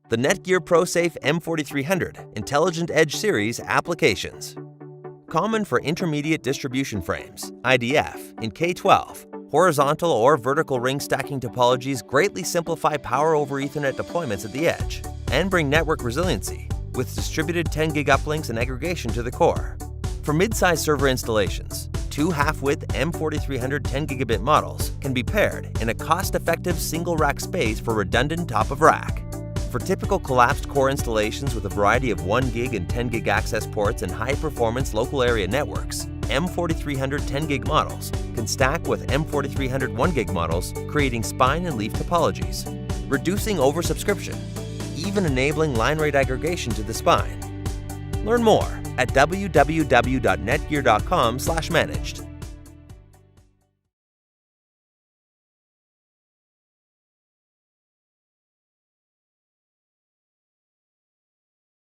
the Netgear ProSafe M4300 Intelligent Edge Series applications. Common for intermediate distribution frames, IDF, in K12, horizontal or vertical ring stacking topologies greatly simplify Power over Ethernet deployments at the edge and bring network resiliency with distributed 10 gig uplinks and aggregation to the core. For mid-size server installations, two half-width M4300 10 gigabit models can be paired in a cost-effective single-rack space for redundant top-of-rack. For typical collapsed core installations with a variety of 1 gig and 10 gig access ports and high-performance local area networks, M4300 10 gig models can stack with M4300 1 gig models, creating spine and leaf topologies, reducing oversubscription, even enabling line rate aggregation to the spine. Learn more at www.netgear.com/managed.